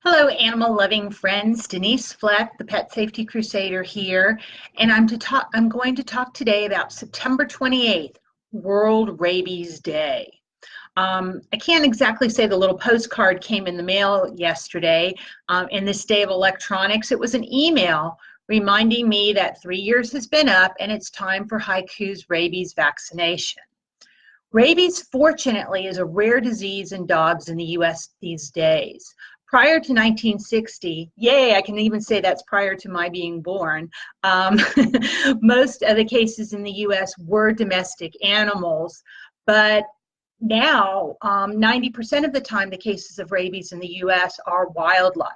Hello, animal loving friends. Denise Fleck, the Pet Safety Crusader here, and I'm going to talk today about September 28th, World Rabies Day. I can't exactly say the little postcard came in the mail yesterday. In this day of electronics, it was an email reminding me that 3 years has been up and it's time for Haiku's rabies vaccination. Rabies, fortunately, is a rare disease in dogs in the U.S. these days. Prior to 1960, yay, I can even say that's prior to my being born, most of the cases in the U.S. were domestic animals, but now 90% of the time the cases of rabies in the U.S. are wildlife.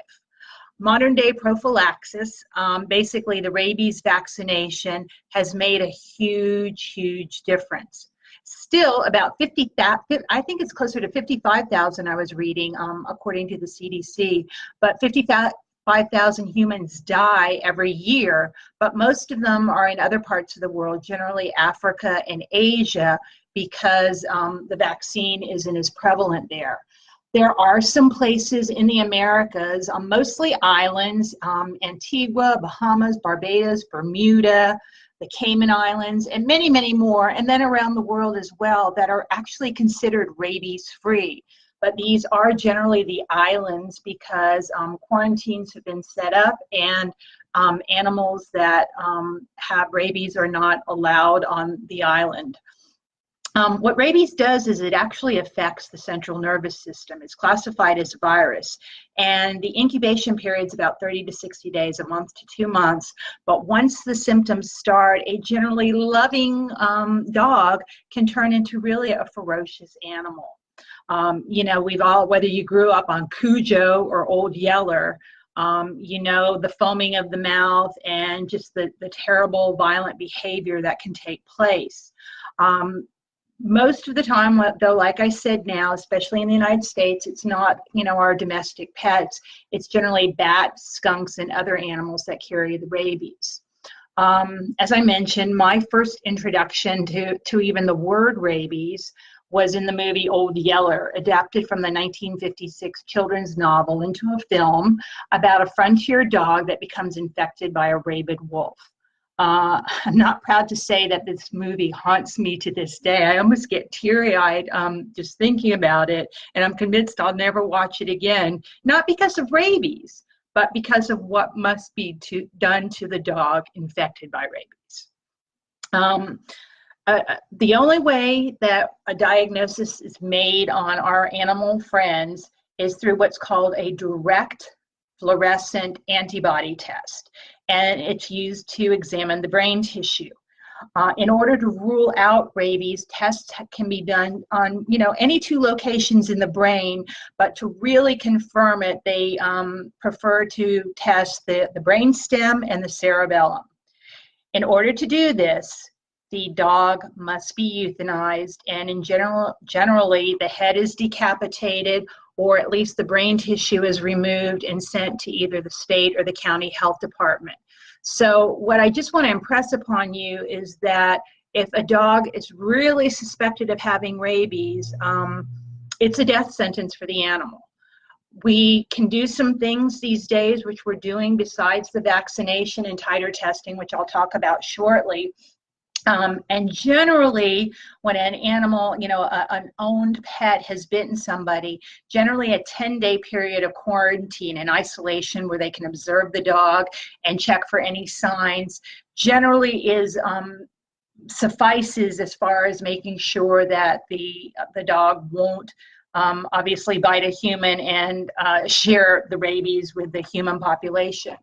Modern day prophylaxis, basically the rabies vaccination, has made a huge difference. Still, about 50,000, I think it's closer to 55,000 I was reading, according to the CDC, but 55,000 humans die every year, but most of them are in other parts of the world, generally Africa and Asia, because the vaccine isn't as prevalent there. There are some places in the Americas, mostly islands, Antigua, Bahamas, Barbados, Bermuda, the Cayman Islands, and many more, and then around the world as well, that are actually considered rabies-free. But these are generally the islands because quarantines have been set up and animals that have rabies are not allowed on the island. What rabies does is it actually affects the central nervous system. It's classified as a virus, and the incubation period is about 30 to 60 days, a month to 2 months. But once the symptoms start, a generally loving dog can turn into really a ferocious animal. We've all, whether you grew up on Cujo or Old Yeller, the foaming of the mouth and just the terrible violent behavior that can take place. Most of the time, though, like I said now, especially in the United States, it's not, our domestic pets. It's generally bats, skunks, and other animals that carry the rabies. As I mentioned, my first introduction to even the word rabies was in the movie Old Yeller, adapted from the 1956 children's novel into a film about a frontier dog that becomes infected by a rabid wolf. I'm not proud to say that this movie haunts me to this day. I almost get teary-eyed just thinking about it, and I'm convinced I'll never watch it again, not because of rabies, but because of what must be done to the dog infected by rabies. The only way that a diagnosis is made on our animal friends is through what's called a direct fluorescent antibody test, and it's used to examine the brain tissue. In order to rule out rabies, tests can be done on any 2 locations in the brain, but to really confirm it, they prefer to test the brain stem and the cerebellum. In order to do this, the dog must be euthanized, and generally the head is decapitated, or at least the brain tissue is removed and sent to either the state or the county health department. So what I just want to impress upon you is that if a dog is really suspected of having rabies, it's a death sentence for the animal. We can do some things these days, which we're doing besides the vaccination and titer testing, which I'll talk about shortly. And generally, when an animal, an owned pet has bitten somebody, generally a 10-day period of quarantine and isolation where they can observe the dog and check for any signs generally suffices as far as making sure that the dog won't obviously bite a human and share the rabies with the human population.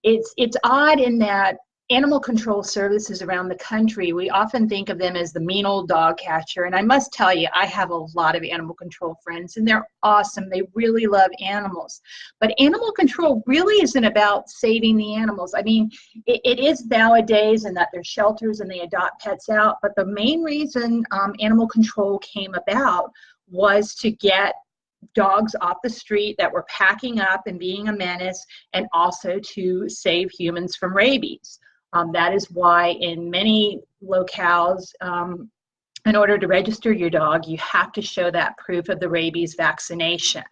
It's odd in that animal control services around the country, we often think of them as the mean old dog catcher. And I must tell you, I have a lot of animal control friends, and they're awesome. They really love animals. But animal control really isn't about saving the animals. I mean, it is nowadays, in that there's shelters and they adopt pets out. But the main reason animal control came about was to get dogs off the street that were packing up and being a menace, and also to save humans from rabies. That is why in many locales, in order to register your dog, you have to show that proof of the rabies vaccination.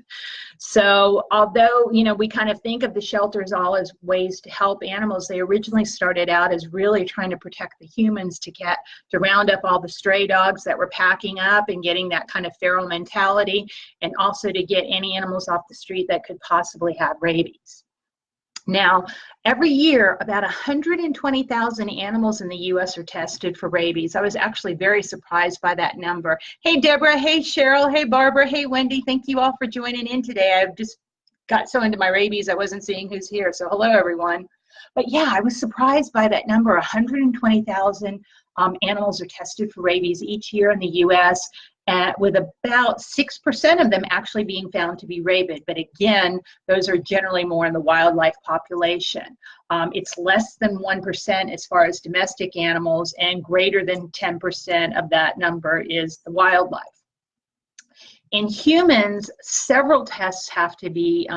So although, you know, we kind of think of the shelters all as ways to help animals, they originally started out as really trying to protect the humans to round up all the stray dogs that were packing up and getting that kind of feral mentality, and also to get any animals off the street that could possibly have rabies. Now, every year, about 120,000 animals in the U.S. are tested for rabies. I was actually very surprised by that number. Hey, Deborah. Hey, Cheryl. Hey, Barbara. Hey, Wendy. Thank you all for joining in today. I've just got so into my rabies, I wasn't seeing who's here. So hello, everyone. But yeah, I was surprised by that number. 120,000 animals are tested for rabies each year in the U.S., with about 6% of them actually being found to be rabid. But again, those are generally more in the wildlife population. It's less than 1% as far as domestic animals, and greater than 10% of that number is the wildlife. In humans, several tests have to be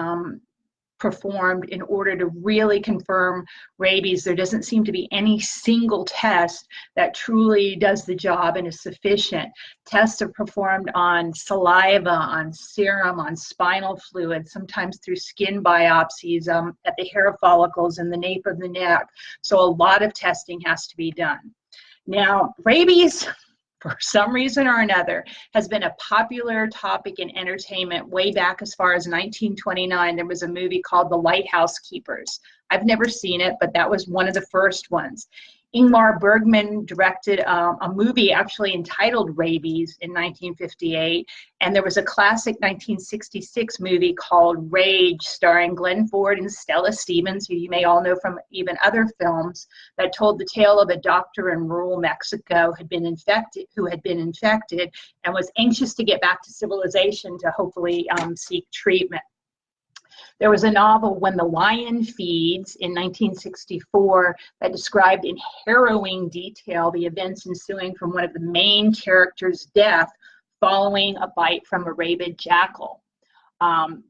performed in order to really confirm rabies. There doesn't seem to be any single test that truly does the job and is sufficient. Tests are performed on saliva, on serum, on spinal fluid, sometimes through skin biopsies at the hair follicles and the nape of the neck. So a lot of testing has to be done. Now, rabies, for some reason or another, has been a popular topic in entertainment way back as far as 1929. There was a movie called The Lighthouse Keepers. I've never seen it, but that was one of the first ones. Ingmar Bergman directed a movie actually entitled Rabies in 1958, and there was a classic 1966 movie called Rage, starring Glenn Ford and Stella Stevens, who you may all know from even other films, that told the tale of a doctor in rural Mexico who had been infected and was anxious to get back to civilization to hopefully seek treatment. There was a novel, When the Lion Feeds, in 1964, that described in harrowing detail the events ensuing from one of the main characters' death following a bite from a rabid jackal.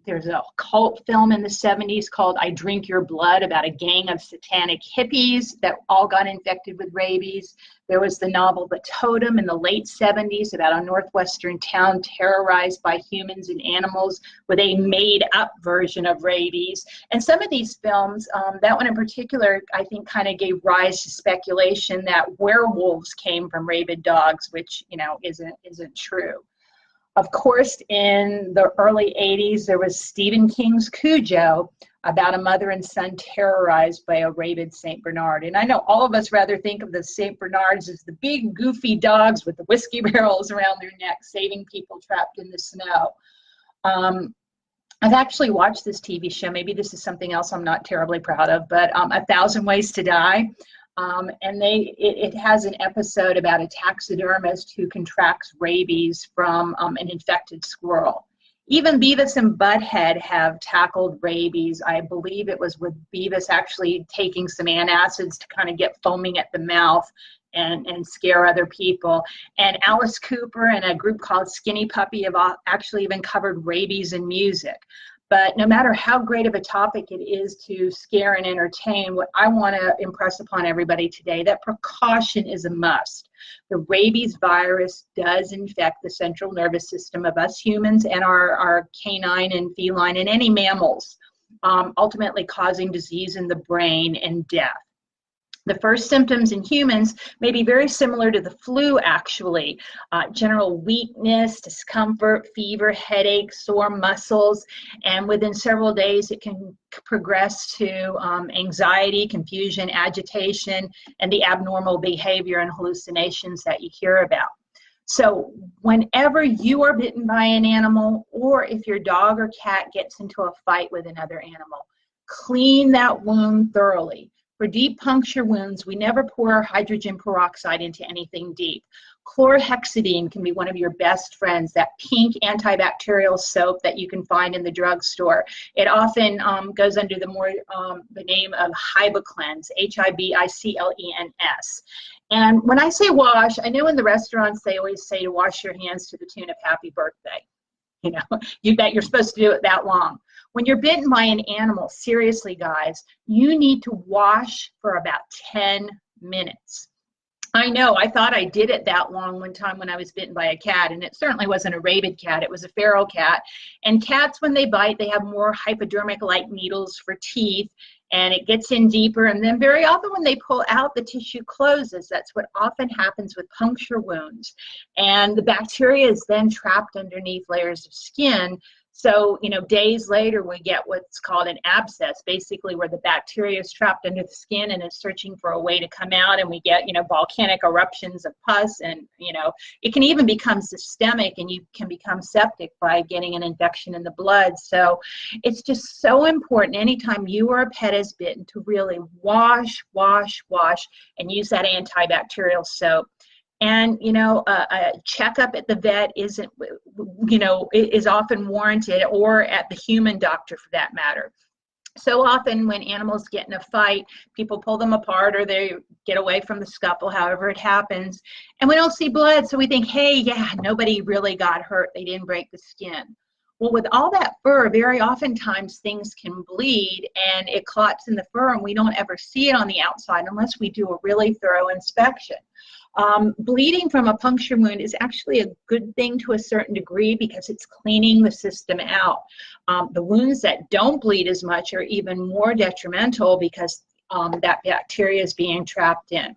There's a cult film in the 70s called I Drink Your Blood, about a gang of satanic hippies that all got infected with rabies. There was the novel The Totem in the late 70s about a northwestern town terrorized by humans and animals with a made-up version of rabies. And some of these films, that one in particular, I think kind of gave rise to speculation that werewolves came from rabid dogs, which, you know, isn't true. Of course, in the early 80s, there was Stephen King's Cujo, about a mother and son terrorized by a rabid St. Bernard. And I know all of us rather think of the St. Bernards as the big, goofy dogs with the whiskey barrels around their necks, saving people trapped in the snow. I've actually watched this TV show. Maybe this is something else I'm not terribly proud of, but 1,000 Ways to Die. And it has an episode about a taxidermist who contracts rabies from an infected squirrel. Even Beavis and Butthead have tackled rabies. I believe it was with Beavis actually taking some antacids to kind of get foaming at the mouth and scare other people. And Alice Cooper and a group called Skinny Puppy have actually even covered rabies in music. But no matter how great of a topic it is to scare and entertain, what I want to impress upon everybody today, that precaution is a must. The rabies virus does infect the central nervous system of us humans and our canine and feline and any mammals, ultimately causing disease in the brain and death. The first symptoms in humans may be very similar to the flu, actually. General weakness, discomfort, fever, headache, sore muscles, and within several days it can progress to anxiety, confusion, agitation, and the abnormal behavior and hallucinations that you hear about. So whenever you are bitten by an animal, or if your dog or cat gets into a fight with another animal, clean that wound thoroughly. For deep puncture wounds, we never pour hydrogen peroxide into anything deep. Chlorhexidine can be one of your best friends, that pink antibacterial soap that you can find in the drugstore. It often goes under the name of Hibiclens, Hibiclens. And when I say wash, I know in the restaurants they always say to wash your hands to the tune of happy birthday. You know, you bet you're supposed to do it that long. When you're bitten by an animal, seriously, guys, you need to wash for about 10 minutes. I know. I thought I did it that long one time when I was bitten by a cat, and it certainly wasn't a rabid cat. It was a feral cat. And cats, when they bite, they have more hypodermic-like needles for teeth, and it gets in deeper. And then very often when they pull out, the tissue closes. That's what often happens with puncture wounds. And the bacteria is then trapped underneath layers of skin. So, days later, we get what's called an abscess, basically where the bacteria is trapped under the skin and is searching for a way to come out. And we get, volcanic eruptions of pus. And, it can even become systemic, and you can become septic by getting an infection in the blood. So it's just so important anytime you or a pet is bitten to really wash, and use that antibacterial soap. And, a checkup at the vet is often warranted, or at the human doctor for that matter. So often when animals get in a fight, people pull them apart or they get away from the scuffle, however it happens. And we don't see blood, so we think, hey, yeah, nobody really got hurt. They didn't break the skin. Well, with all that fur, very oftentimes things can bleed and it clots in the fur, and we don't ever see it on the outside unless we do a really thorough inspection. Bleeding from a puncture wound is actually a good thing to a certain degree because it's cleaning the system out. The wounds that don't bleed as much are even more detrimental because that bacteria is being trapped in.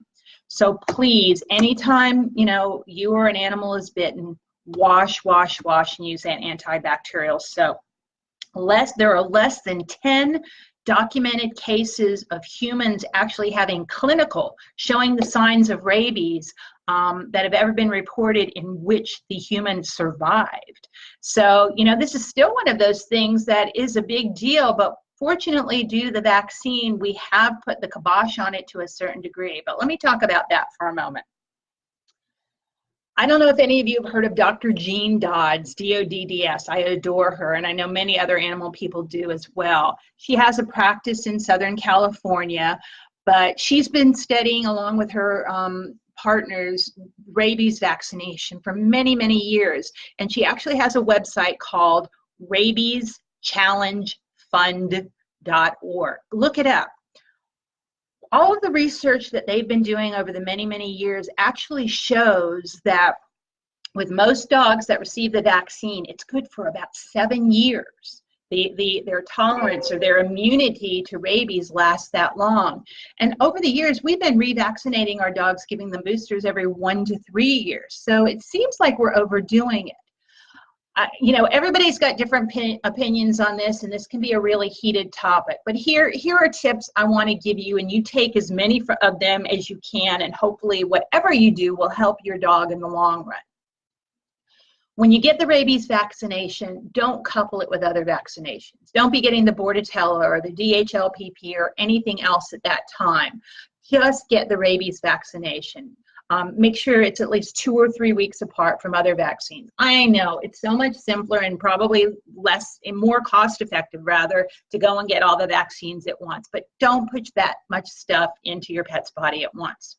So please, anytime you or an animal is bitten, wash, and use that antibacterial soap. There are less than 10 documented cases of humans actually having showing the signs of rabies that have ever been reported in which the human survived. So, this is still one of those things that is a big deal, but fortunately, due to the vaccine, we have put the kibosh on it to a certain degree. But let me talk about that for a moment. I don't know if any of you have heard of Dr. Jean Dodds, D-O-D-D-S. I adore her, and I know many other animal people do as well. She has a practice in Southern California, but she's been studying along with her partners rabies vaccination for many, many years. And she actually has a website called rabieschallengefund.org. Look it up. All of the research that they've been doing over the many, many years actually shows that with most dogs that receive the vaccine, it's good for about 7 years. Their tolerance or their immunity to rabies lasts that long. And over the years, we've been revaccinating our dogs, giving them boosters every 1 to 3 years. So it seems like we're overdoing it. Everybody's got different opinions on this, and this can be a really heated topic. But here are tips I want to give you, and you take as many of them as you can, and hopefully whatever you do will help your dog in the long run. When you get the rabies vaccination, don't couple it with other vaccinations. Don't be getting the Bordetella or the DHLPP or anything else at that time. Just get the rabies vaccination. Make sure it's at least 2 or 3 weeks apart from other vaccines. I know it's so much simpler and probably less and more cost effective rather to go and get all the vaccines at once, but don't push that much stuff into your pet's body at once.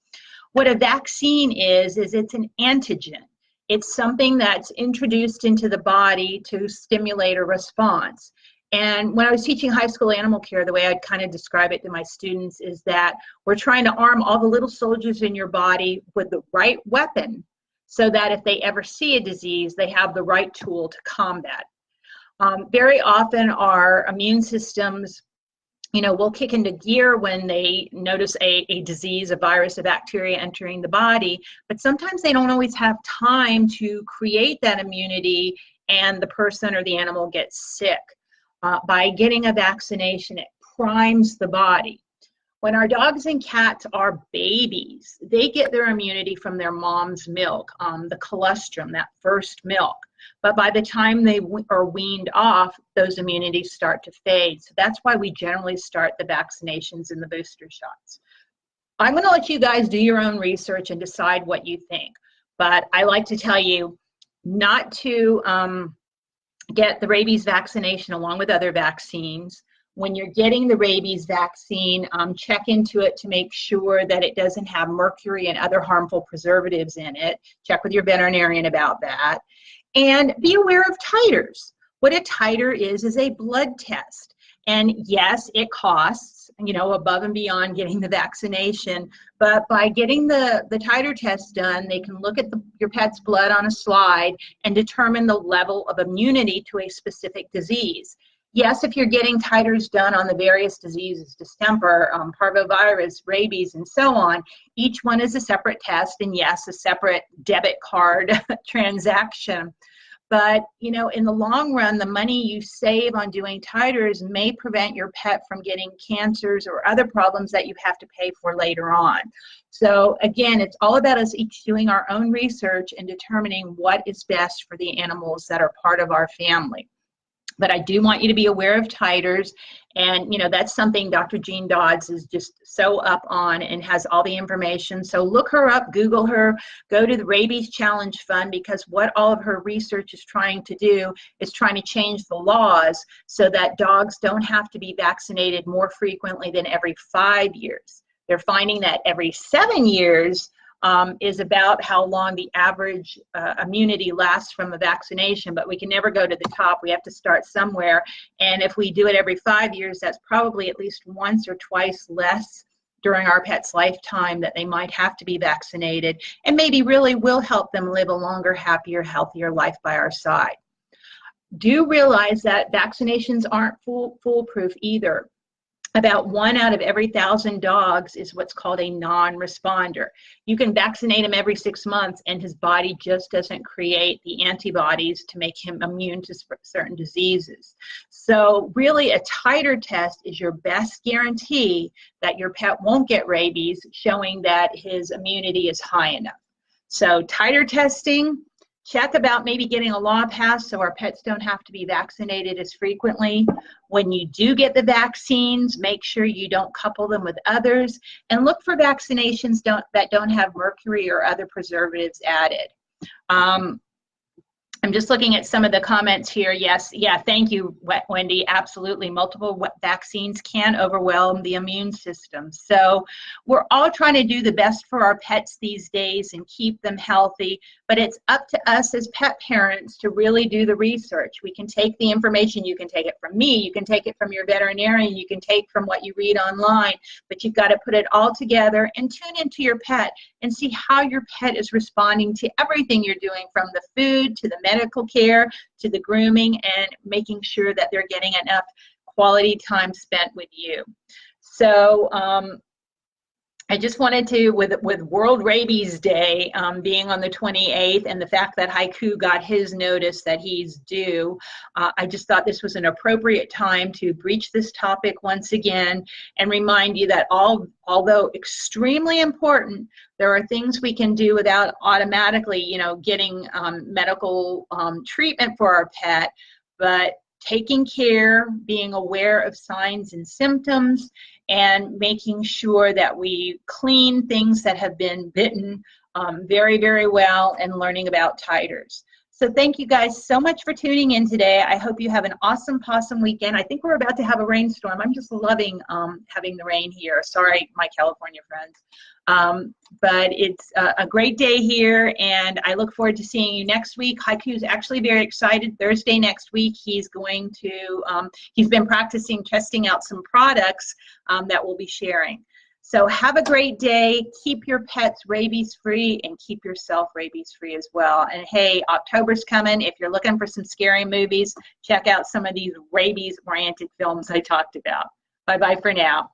What a vaccine is it's an antigen. It's something that's introduced into the body to stimulate a response. And when I was teaching high school animal care, the way I'd kind of describe it to my students is that we're trying to arm all the little soldiers in your body with the right weapon so that if they ever see a disease, they have the right tool to combat. Very often our immune systems, will kick into gear when they notice a disease, a virus, a bacteria entering the body, but sometimes they don't always have time to create that immunity and the person or the animal gets sick. By getting a vaccination, it primes the body. When our dogs and cats are babies, they get their immunity from their mom's milk, the colostrum, that first milk. But by the time they are weaned off, those immunities start to fade. So that's why we generally start the vaccinations and the booster shots. I'm going to let you guys do your own research and decide what you think. But I like to tell you not to get the rabies vaccination along with other vaccines. When you're getting the rabies vaccine, check into it to make sure that it doesn't have mercury and other harmful preservatives in it. Check with your veterinarian about that. And be aware of titers. What a titer is a blood test. And yes, it costs. above and beyond getting the vaccination. But by getting the titer test done, they can look at your pet's blood on a slide and determine the level of immunity to a specific disease. Yes, if you're getting titers done on the various diseases, distemper, parvovirus, rabies, and so on, each one is a separate test, and yes, a separate debit card transaction. But, in the long run, the money you save on doing titers may prevent your pet from getting cancers or other problems that you have to pay for later on. So again, it's all about us each doing our own research and determining what is best for the animals that are part of our family. But I do want you to be aware of titers, and that's something Dr. Jean Dodds is just so up on and has all the information. So look her up, Google her, go to the Rabies Challenge Fund, because what all of her research is trying to do is trying to change the laws so that dogs don't have to be vaccinated more frequently than every 5 years. They're finding that every 7 years is about how long the average immunity lasts from a vaccination, but we can never go to the top. We have to start somewhere, and if we do it every 5 years, that's probably at least once or twice less during our pet's lifetime that they might have to be vaccinated, and maybe really will help them live a longer, happier, healthier life by our side. Do realize that vaccinations aren't foolproof either. About 1 out of every 1,000 dogs is what's called a non-responder. You can vaccinate him every 6 months and his body just doesn't create the antibodies to make him immune to certain diseases. So really a titer test is your best guarantee that your pet won't get rabies, showing that his immunity is high enough. So titer testing, check about maybe getting a law passed so our pets don't have to be vaccinated as frequently. When you do get the vaccines, make sure you don't couple them with others, and look for vaccinations that don't have mercury or other preservatives added. I'm just looking at some of the comments here. Yes, yeah, thank you, Wendy. Absolutely, multiple vaccines can overwhelm the immune system. So we're all trying to do the best for our pets these days and keep them healthy, but it's up to us as pet parents to really do the research. We can take the information, you can take it from me, you can take it from your veterinarian, you can take from what you read online, but you've got to put it all together and tune into your pet and see how your pet is responding to everything you're doing, from the food to the medical care to the grooming, and making sure that they're getting enough quality time spent with you. So I just wanted to, with World Rabies Day being on the 28th, and the fact that Haiku got his notice that he's due, I just thought this was an appropriate time to breach this topic once again and remind you that although extremely important, there are things we can do without automatically, getting medical treatment for our pet, but taking care, being aware of signs and symptoms, and making sure that we clean things that have been bitten very, very well, and learning about titers. So thank you guys so much for tuning in today. I hope you have an awesome possum weekend. I think we're about to have a rainstorm. I'm just loving having the rain here. Sorry, my California friends. But it's a great day here, and I look forward to seeing you next week. Haiku's actually very excited. Thursday next week, he's going to, he's been practicing testing out some products that we'll be sharing. So have a great day. Keep your pets rabies-free and keep yourself rabies-free as well. And hey, October's coming. If you're looking for some scary movies, check out some of these rabies-oriented films I talked about. Bye-bye for now.